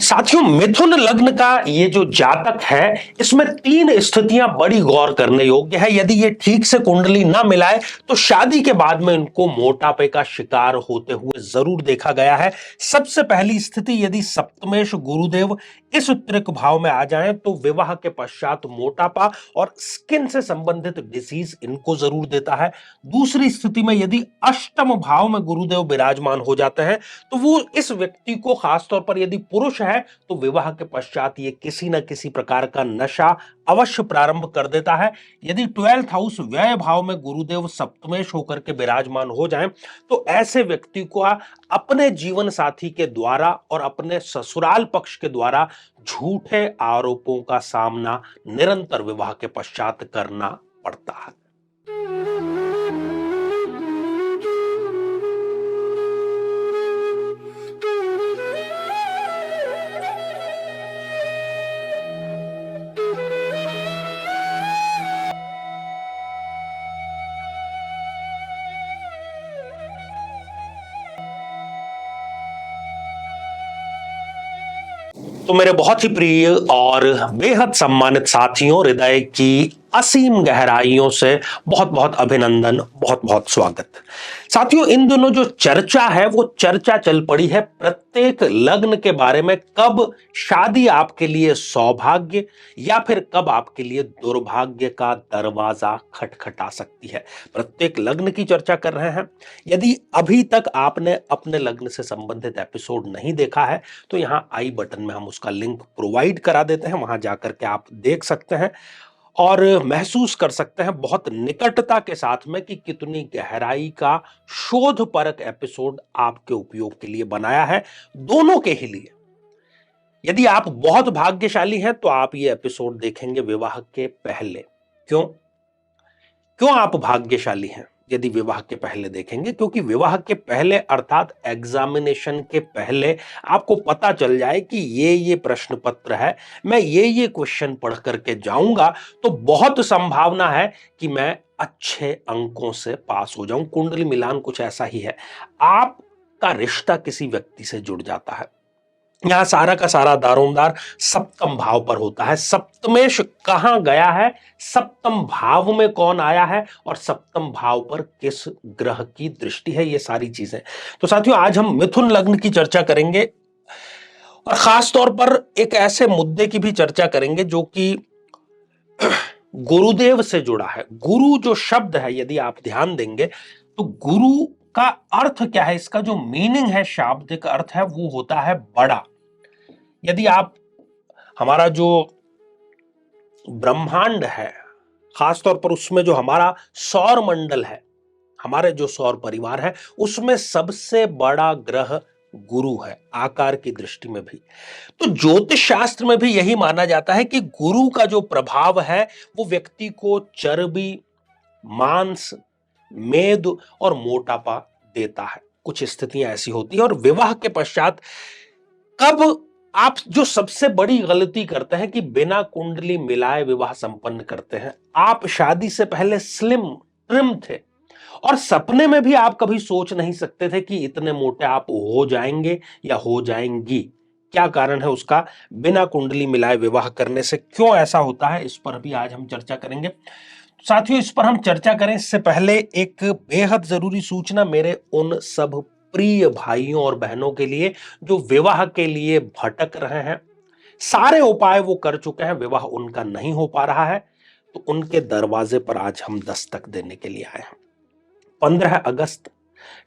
साथियों, मिथुन लग्न का ये जो जातक है, इसमें तीन स्थितियां बड़ी गौर करने योग्य है। यदि ये ठीक से कुंडली ना मिलाए तो शादी के बाद में इनको मोटापे का शिकार होते हुए जरूर देखा गया है। सबसे पहली स्थिति, यदि सप्तमेश गुरुदेव इस उत्तरिक भाव में आ जाएं तो विवाह के पश्चात मोटापा और स्किन से संबंधित डिजीज इनको जरूर देता है। दूसरी स्थिति में यदि अष्टम भाव में गुरुदेव विराजमान हो जाते हैं तो वो इस व्यक्ति को, खासतौर पर यदि पुरुष है, तो विवाह के पश्चात ये किसी न किसी प्रकार का नशा अवश्य प्रारंभ कर देता है। यदि 12th हाउस व्यय भाव में गुरुदेव सप्तमेश होकर के विराजमान हो जाएं तो ऐसे व्यक्ति को अपने जीवन साथी के द्वारा और अपने ससुराल पक्ष के द्वारा झूठे आरोपों का सामना निरंतर विवाह के पश्चात करना पड़ता है। तो मेरे बहुत ही प्रिय और बेहद सम्मानित साथियों, हृदय की असीम गहराइयों से बहुत बहुत अभिनंदन, बहुत बहुत स्वागत। साथियों, इन दिनों जो चर्चा है वो चर्चा चल पड़ी है प्रत्येक लग्न के बारे में, कब शादी आपके लिए सौभाग्य या फिर कब आपके लिए दुर्भाग्य का दरवाजा खटखटा सकती है। प्रत्येक लग्न की चर्चा कर रहे हैं। यदि अभी तक आपने अपने लग्न से संबंधित एपिसोड नहीं देखा है तो यहां आई बटन में हम उसका लिंक प्रोवाइड करा देते हैं, वहां जाकर के आप देख सकते हैं और महसूस कर सकते हैं बहुत निकटता के साथ में कि कितनी गहराई का शोधपरक एपिसोड आपके उपयोग के लिए बनाया है, दोनों के ही लिए। यदि आप बहुत भाग्यशाली हैं तो आप ये एपिसोड देखेंगे विवाह के पहले। क्यों क्यों आप भाग्यशाली हैं यदि विवाह के पहले देखेंगे? क्योंकि विवाह के पहले अर्थात एग्जामिनेशन के पहले आपको पता चल जाए कि ये प्रश्न पत्र है, मैं ये क्वेश्चन पढ़ करके जाऊंगा तो बहुत संभावना है कि मैं अच्छे अंकों से पास हो जाऊं। कुंडली मिलान कुछ ऐसा ही है, आपका रिश्ता किसी व्यक्ति से जुड़ जाता है। यहां सारा का सारा दारोमदार सप्तम भाव पर होता है। सप्तमेश कहां गया है, सप्तम भाव में कौन आया है और सप्तम भाव पर किस ग्रह की दृष्टि है, ये सारी चीजें। तो साथियों, आज हम मिथुन लग्न की चर्चा करेंगे और खास तौर पर एक ऐसे मुद्दे की भी चर्चा करेंगे जो कि गुरुदेव से जुड़ा है। गुरु जो शब्द है, यदि आप ध्यान देंगे तो गुरु का अर्थ क्या है, इसका जो मीनिंग है, शाब्दिक अर्थ है, वो होता है बड़ा। यदि आप हमारा जो ब्रह्मांड है, खासतौर पर उसमें जो हमारा सौर मंडल है, हमारे जो सौर परिवार है, उसमें सबसे बड़ा ग्रह गुरु है आकार की दृष्टि में भी। तो ज्योतिष शास्त्र में भी यही माना जाता है कि गुरु का जो प्रभाव है वो व्यक्ति को चर्बी, मांस, मेद और मोटापा देता है। कुछ स्थितियां ऐसी होती है। और विवाह के पश्चात कब आप जो सबसे बड़ी गलती करते हैं कि बिना कुंडली मिलाए विवाह संपन्न करते हैं। आप शादी से पहले स्लिम ट्रिम थे और सपने में भी आप कभी सोच नहीं सकते थे कि इतने मोटे आप हो जाएंगे या हो जाएंगी। क्या कारण है उसका? बिना कुंडली मिलाए विवाह करने से क्यों ऐसा होता है, इस पर भी आज हम चर्चा करेंगे। साथियों, इस पर हम चर्चा करें इससे पहले एक बेहद जरूरी सूचना मेरे उन सब प्रिय भाइयों और बहनों के लिए जो विवाह के लिए भटक रहे हैं। सारे उपाय वो कर चुके हैं, विवाह उनका नहीं हो पा रहा है, तो उनके दरवाजे पर आज हम दस्तक देने के लिए आए हैं। 15 अगस्त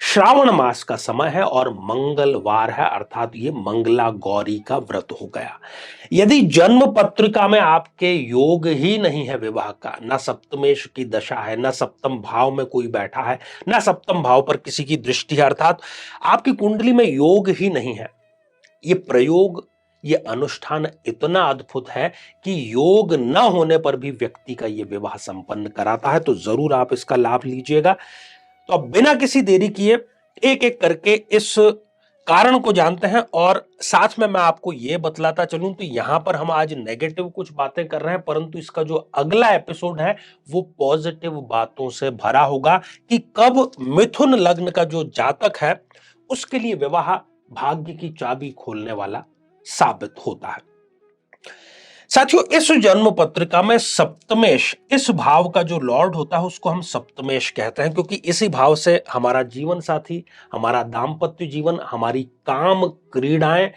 श्रावण मास का समय है और मंगलवार है, अर्थात ये मंगला गौरी का व्रत हो गया। यदि जन्म पत्रिका में आपके योग ही नहीं है विवाह का, ना सप्तमेश की दशा है, ना सप्तम भाव में कोई बैठा है, ना सप्तम भाव पर किसी की दृष्टि है, अर्थात आपकी कुंडली में योग ही नहीं है, ये प्रयोग, ये अनुष्ठान इतना अद्भुत है कि योग न होने पर भी व्यक्ति का ये विवाह संपन्न कराता है। तो जरूर आप इसका लाभ लीजिएगा। तो अब बिना किसी देरी किए एक एक करके इस कारण को जानते हैं और साथ में मैं आपको यह बतलाता चलूं तो यहां पर हम आज नेगेटिव कुछ बातें कर रहे हैं, परंतु इसका जो अगला एपिसोड है वो पॉजिटिव बातों से भरा होगा कि कब मिथुन लग्न का जो जातक है उसके लिए विवाह भाग्य की चाबी खोलने वाला साबित होता है। साथियों, इस जन्म पत्रिका में सप्तमेश, इस भाव का जो लॉर्ड होता है उसको हम सप्तमेश कहते हैं, क्योंकि इसी भाव से हमारा जीवन साथी, हमारा दाम्पत्य जीवन, हमारी काम क्रीड़ाएं,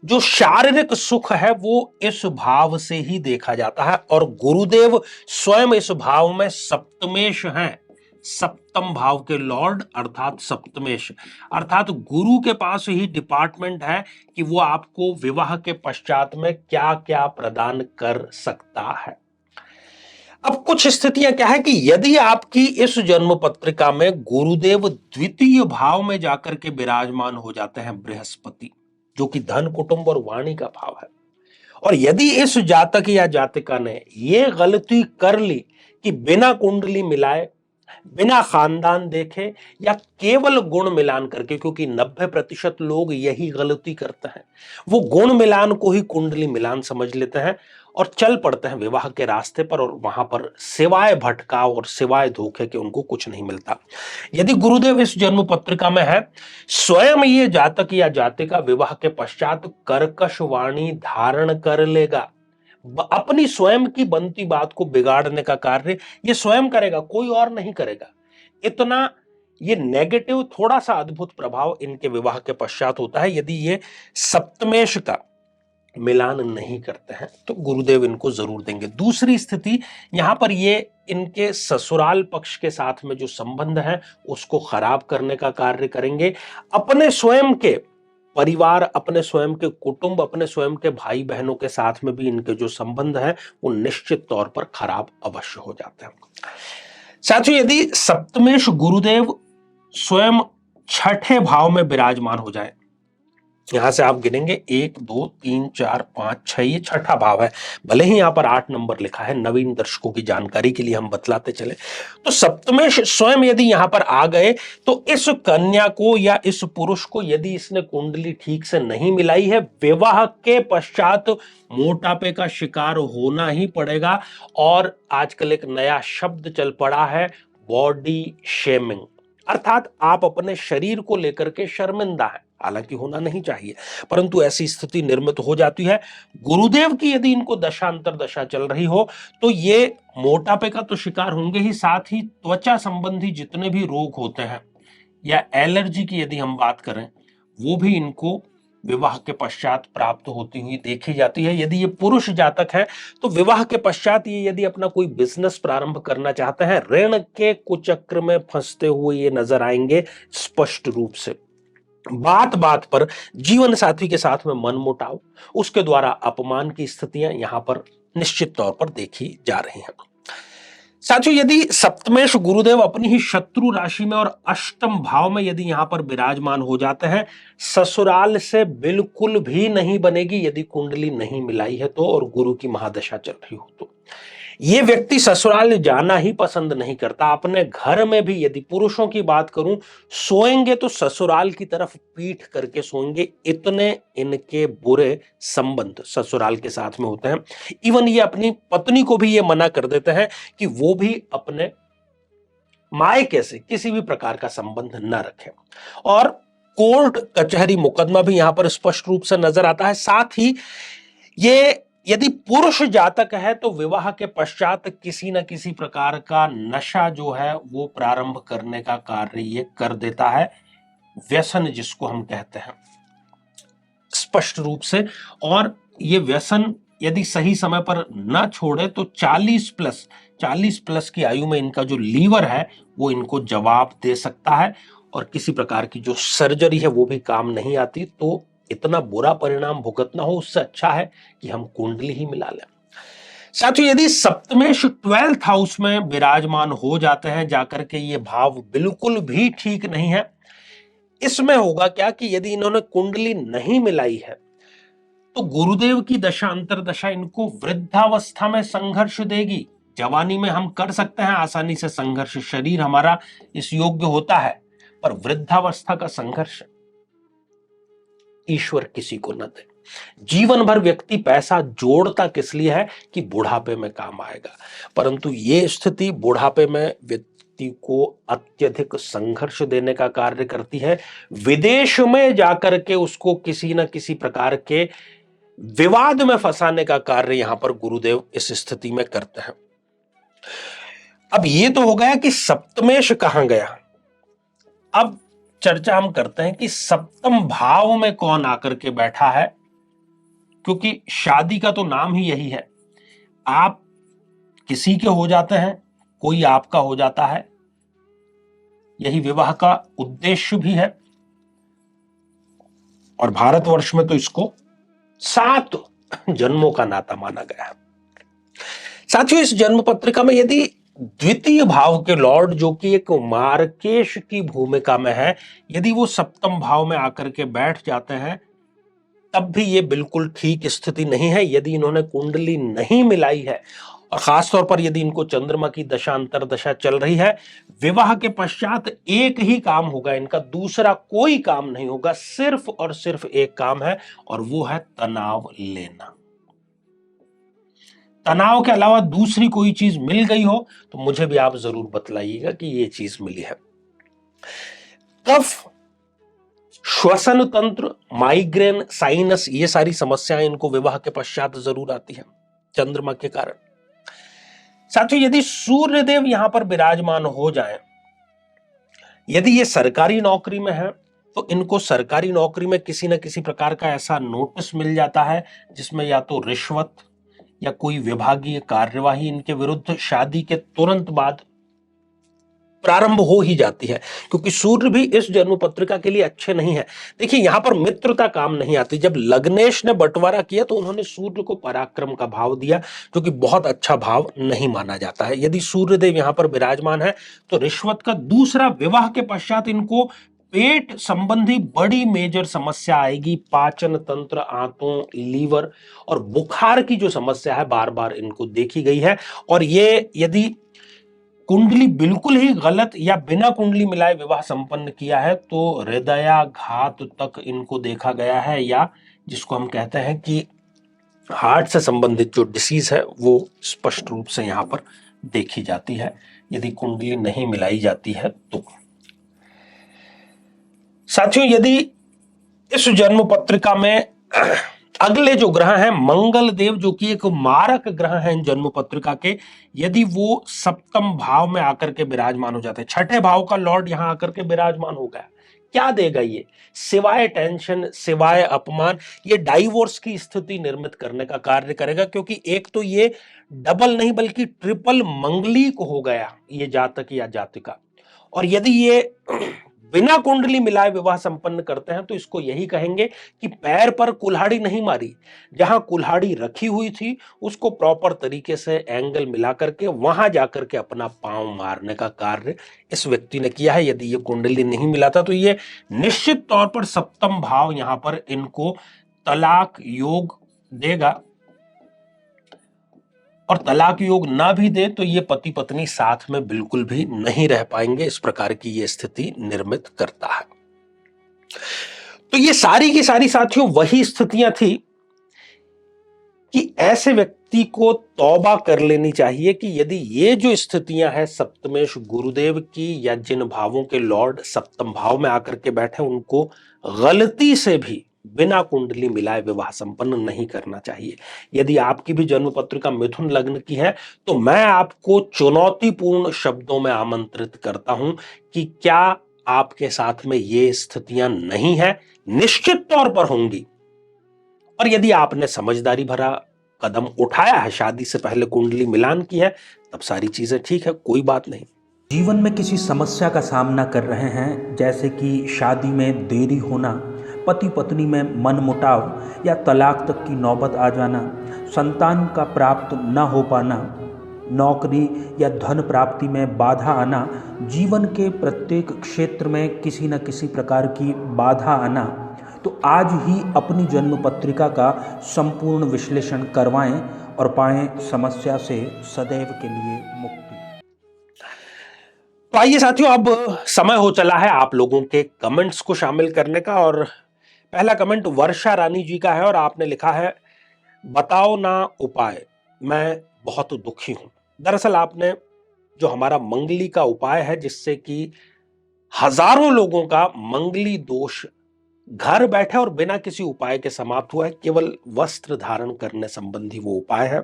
जो शारीरिक सुख है वो इस भाव से ही देखा जाता है। और गुरुदेव स्वयं इस भाव में सप्तमेश हैं, सप्तम भाव के लॉर्ड अर्थात सप्तमेश, अर्थात गुरु के पास ही डिपार्टमेंट है कि वो आपको विवाह के पश्चात में क्या क्या प्रदान कर सकता है। अब कुछ स्थितियां क्या है कि यदि आपकी इस जन्म पत्रिका में गुरुदेव द्वितीय भाव में जाकर के विराजमान हो जाते हैं, बृहस्पति, जो कि धन, कुटुंब और वाणी का भाव है, और यदि इस जातक या जातिका ने यह गलती कर ली कि बिना कुंडली मिलाए, बिना खानदान देखे, या केवल गुण मिलान करके, क्योंकि 90% लोग यही गलती करते हैं, वो गुण मिलान को ही कुंडली मिलान समझ लेते हैं और चल पड़ते हैं विवाह के रास्ते पर, और वहां पर सिवाय भटकाव और सिवाय धोखे के उनको कुछ नहीं मिलता। यदि गुरुदेव इस जन्म पत्रिका में है, स्वयं ये जातक या जातिका विवाह के पश्चात कर्कश वाणी धारण कर लेगा, अपनी स्वयं की बनती बात को बिगाड़ने का कार्य ये स्वयं करेगा, कोई और नहीं करेगा। इतना ये नेगेटिव थोड़ा सा अद्भुत प्रभाव इनके विवाह के पश्चात होता है यदि ये सप्तमेश का मिलान नहीं करते हैं, तो गुरुदेव इनको जरूर देंगे। दूसरी स्थिति, यहां पर ये इनके ससुराल पक्ष के साथ में जो संबंध है उसको खराब करने का कार्य करेंगे। अपने स्वयं के परिवार, अपने स्वयं के कुटुंब, अपने स्वयं के भाई बहनों के साथ में भी इनके जो संबंध है वो निश्चित तौर पर खराब अवश्य हो जाते हैं। साथियों, यदि सप्तमेश गुरुदेव स्वयं छठे भाव में विराजमान हो जाए, यहां से आप गिनेंगे 1 2 3 4 5 6, ये छठा भाव है, भले ही यहां पर 8 नंबर लिखा है, नवीन दर्शकों की जानकारी के लिए हम बतलाते चले। तो सप्तमेश स्वयं यदि यहां पर आ गए तो इस कन्या को या इस पुरुष को, यदि इसने कुंडली ठीक से नहीं मिलाई है, विवाह के पश्चात मोटापे का शिकार होना ही पड़ेगा। और आजकल एक नया शब्द चल पड़ा है, बॉडी शेमिंग, अर्थात आप अपने शरीर को लेकर के शर्मिंदा है, हालांकि होना नहीं चाहिए, परंतु ऐसी स्थिति निर्मित हो जाती है। गुरुदेव की यदि इनको दशा अंतर दशा चल रही हो तो ये मोटापे का तो शिकार होंगे ही, साथ ही त्वचा संबंधी जितने भी रोग होते हैं या एलर्जी की यदि हम बात करें, वो भी इनको विवाह के पश्चात प्राप्त होती हुई देखी जाती है। यदि ये पुरुष जातक है तो विवाह के पश्चात ये यदि अपना कोई बिजनेस प्रारंभ करना चाहते हैं, ऋण के कुचक्र में फंसते हुए ये नजर आएंगे स्पष्ट रूप से। बात बात पर जीवन साथी के साथ में मनमुटाव, उसके द्वारा अपमान की स्थितियां यहां पर निश्चित तौर पर देखी जा रही हैं। साथियों, यदि सप्तमेश गुरुदेव अपनी ही शत्रु राशि में और अष्टम भाव में यदि यहां पर विराजमान हो जाते हैं, ससुराल से बिल्कुल भी नहीं बनेगी यदि कुंडली नहीं मिलाई है तो, और गुरु की महादशा चल रही हो तो। ये व्यक्ति ससुराल जाना ही पसंद नहीं करता। अपने घर में भी यदि पुरुषों की बात करूं, सोएंगे तो ससुराल की तरफ पीठ करके सोएंगे, इतने इनके बुरे संबंध ससुराल के साथ में होते हैं। इवन ये अपनी पत्नी को भी ये मना कर देते हैं कि वो भी अपने मायके से किसी भी प्रकार का संबंध न रखें। और कोर्ट कचहरी मुकदमा भी यहां पर स्पष्ट रूप से नजर आता है। साथ ही ये यदि पुरुष जातक है तो विवाह के पश्चात किसी न किसी प्रकार का नशा जो है वो प्रारंभ करने का कार्य ये कर देता है, व्यसन जिसको हम कहते हैं, स्पष्ट रूप से। और ये व्यसन यदि सही समय पर न छोड़े तो 40 प्लस की आयु में इनका जो लीवर है वो इनको जवाब दे सकता है, और किसी प्रकार की जो सर्जरी है वो भी काम नहीं आती। तो इतना बुरा परिणाम भुगतना हो, उससे अच्छा है कि हम कुंडली ही मिला लें। साथियों, यदि सप्तमेश 12th हाउस में विराजमान हो जाते हैं जाकर के, ये भाव बिल्कुल भी ठीक नहीं है। इसमें होगा क्या कि यदि इन्होंने कुंडली नहीं मिलाई है तो गुरुदेव की दशा अंतर दशा इनको वृद्धावस्था में संघर्ष देगी। जवानी में हम कर सकते हैं आसानी से संघर्ष, शरीर हमारा इस योग्य होता है, पर वृद्धावस्था का संघर्ष ईश्वर किसी को न दे। जीवन भर व्यक्ति पैसा जोड़ता किस लिए है कि बुढ़ापे में काम आएगा, परंतु ये स्थिति बुढ़ापे में व्यक्ति को अत्यधिक संघर्ष देने का कार्य करती है। विदेश में जाकर के उसको किसी न किसी प्रकार के विवाद में फंसाने का कार्य यहां पर गुरुदेव इस स्थिति में करते हैं। अब ये तो हो गया कि सप्तमेश कहां गया। अब चर्चा हम करते हैं कि सप्तम भाव में कौन आकर के बैठा है, क्योंकि शादी का तो नाम ही यही है, आप किसी के हो जाते हैं, कोई आपका हो जाता है, यही विवाह का उद्देश्य भी है। और भारतवर्ष में तो इसको 7 जन्मों का नाता माना गया है। साथियों, इस जन्म पत्रिका में यदि द्वितीय भाव के लॉर्ड, जो कि एक मार्केश की भूमिका में है, यदि वो सप्तम भाव में आकर के बैठ जाते हैं, तब भी ये बिल्कुल ठीक स्थिति नहीं है। यदि इन्होंने कुंडली नहीं मिलाई है, और खासतौर पर यदि इनको चंद्रमा की दशा अंतरदशा चल रही है, विवाह के पश्चात एक ही काम होगा इनका, दूसरा कोई काम नहीं होगा, सिर्फ और सिर्फ एक काम है, और वो है तनाव लेना। तनाव के अलावा दूसरी कोई चीज मिल गई हो तो मुझे भी आप जरूर बतलाइएगा कि ये चीज मिली है। कफ, श्वसन तंत्र, माइग्रेन, साइनस, ये सारी समस्याएं इनको विवाह के पश्चात जरूर आती है चंद्रमा के कारण। साथियों, यदि सूर्यदेव यहां पर विराजमान हो जाएं, यदि ये सरकारी नौकरी में है, तो इनको सरकारी नौकरी में किसी न किसी प्रकार का ऐसा नोटिस मिल जाता है जिसमें या तो रिश्वत या कोई विभागीय कार्यवाही इनके विरुद्ध शादी के तुरंत बाद प्रारंभ हो ही जाती है, क्योंकि सूर्य भी इस जन्म पत्रिका के लिए अच्छे नहीं है। देखिए, यहां पर मित्रता काम नहीं आती। जब लग्नेश ने बंटवारा किया तो उन्होंने सूर्य को पराक्रम का भाव दिया, जो कि बहुत अच्छा भाव नहीं माना जाता है। यदि सूर्यदेव यहां पर विराजमान है तो रिश्वत का, दूसरा विवाह के पश्चात इनको पेट संबंधी बड़ी मेजर समस्या आएगी, पाचन तंत्र, आंतों, लीवर और बुखार की जो समस्या है बार बार इनको देखी गई है। और ये यदि कुंडली बिल्कुल ही गलत या बिना कुंडली मिलाए विवाह संपन्न किया है तो हृदयाघात तक इनको देखा गया है, या जिसको हम कहते हैं कि हार्ट से संबंधित जो डिसीज है वो स्पष्ट रूप से यहां पर देखी जाती है यदि कुंडली नहीं मिलाई जाती है तो। साथियों, यदि इस जन्म पत्रिका में अगले जो ग्रह हैं, मंगल देव, जो कि एक मारक ग्रह हैं इन जन्म पत्रिका के, यदि वो सप्तम भाव में आकर के विराजमान हो जाते हैं, छठे भाव का लॉर्ड यहां आकर के विराजमान हो गया, क्या देगा ये? सिवाय टेंशन, सिवाय अपमान, ये डाइवोर्स की स्थिति निर्मित करने का कार्य करेगा, क्योंकि एक तो ये डबल नहीं बल्कि ट्रिपल मंगलिक हो गया ये जातक या जातिका। और यदि ये बिना कुंडली मिलाए विवाह संपन्न करते हैं तो इसको यही कहेंगे कि पैर पर कुल्हाड़ी नहीं मारी, जहां कुल्हाड़ी रखी हुई थी उसको प्रॉपर तरीके से एंगल मिला करके वहां जाकर के अपना पांव मारने का कार्य इस व्यक्ति ने किया है। यदि ये कुंडली नहीं मिलाता तो ये निश्चित तौर पर सप्तम भाव यहां पर इनको तलाक योग देगा, और तलाक योग ना भी दे तो ये पति पत्नी साथ में बिल्कुल भी नहीं रह पाएंगे, इस प्रकार की ये स्थिति निर्मित करता है। तो ये सारी की सारी साथियों वही स्थितियां थी कि ऐसे व्यक्ति को तौबा कर लेनी चाहिए कि यदि ये जो स्थितियां हैं सप्तमेश गुरुदेव की, या जिन भावों के लॉर्ड सप्तम भाव में आकर के बैठे, उनको गलती से भी बिना कुंडली मिलाए विवाह संपन्न नहीं करना चाहिए। यदि आपकी भी जन्म पत्रिका मिथुन लग्न की है तो मैं आपको चुनौतीपूर्ण शब्दों में आमंत्रित करता हूं कि क्या आपके साथ में ये स्थितियां नहीं है? निश्चित तौर पर होंगी। और यदि आपने समझदारी भरा कदम उठाया है, शादी से पहले कुंडली मिलान की है, तब सारी चीजें ठीक है, कोई बात नहीं। जीवन में किसी समस्या का सामना कर रहे हैं, जैसे कि शादी में देरी होना, पति पत्नी में मनमुटाव या तलाक तक की नौबत आ जाना, संतान का प्राप्त न हो पाना, नौकरी या धन प्राप्ति में बाधा आना, जीवन के प्रत्येक क्षेत्र में किसी न किसी प्रकार की बाधा आना, तो आज ही अपनी जन्म पत्रिका का संपूर्ण विश्लेषण करवाएं और पाएं समस्या से सदैव के लिए मुक्ति। तो आइए साथियों, अब समय हो चला है आप लोगों के कमेंट्स को शामिल करने का। और पहला कमेंट वर्षा रानी जी का है और आपने लिखा है, बताओ ना उपाय, मैं बहुत दुखी हूं। दरअसल आपने जो हमारा मंगली का उपाय है जिससे कि हजारों लोगों का मंगली दोष घर बैठे और बिना किसी उपाय के समाप्त हुआ है, केवल वस्त्र धारण करने संबंधी वो उपाय है।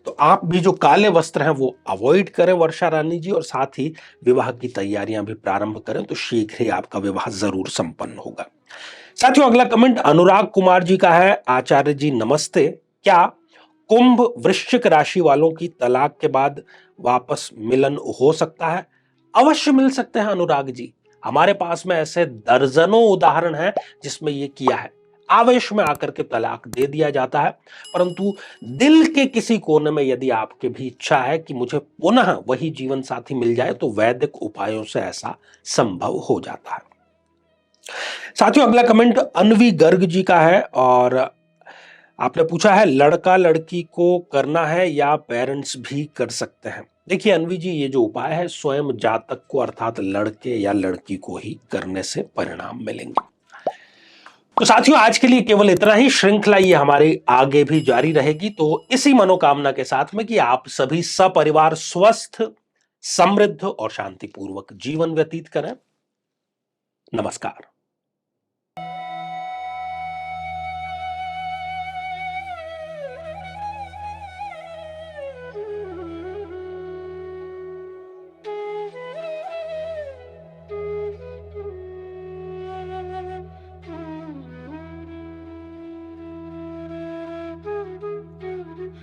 तो आप भी जो काले वस्त्र हैं वो अवॉइड करें वर्षा रानी जी, और साथ ही विवाह की तैयारियां भी प्रारंभ करें, तो शीघ्र ही आपका विवाह जरूर संपन्न होगा। साथियों, अगला कमेंट अनुराग कुमार जी का है। आचार्य जी नमस्ते, क्या कुंभ वृश्चिक राशि वालों की तलाक के बाद वापस मिलन हो सकता है? अवश्य मिल सकते हैं अनुराग जी। हमारे पास में ऐसे दर्जनों उदाहरण हैं जिसमें यह किया है। आवेश में आकर के तलाक दे दिया जाता है, परंतु दिल के किसी कोने में यदि आपकी भी इच्छा है कि मुझे पुनः वही जीवन साथी मिल जाए, तो वैदिक उपायों से ऐसा संभव हो जाता है। साथियों, अगला कमेंट अनवी गर्ग जी का है और आपने पूछा है लड़का लड़की को करना है या पेरेंट्स भी कर सकते हैं? देखिए अनवी जी, ये जो उपाय है स्वयं जातक को अर्थात लड़के या लड़की को ही करने से परिणाम मिलेंगे। तो साथियों, आज के लिए केवल इतना ही। श्रृंखला ये हमारी आगे भी जारी रहेगी, तो इसी मनोकामना के साथ में कि आप सभी सपरिवार स्वस्थ, समृद्ध और शांतिपूर्वक जीवन व्यतीत करें। नमस्कार।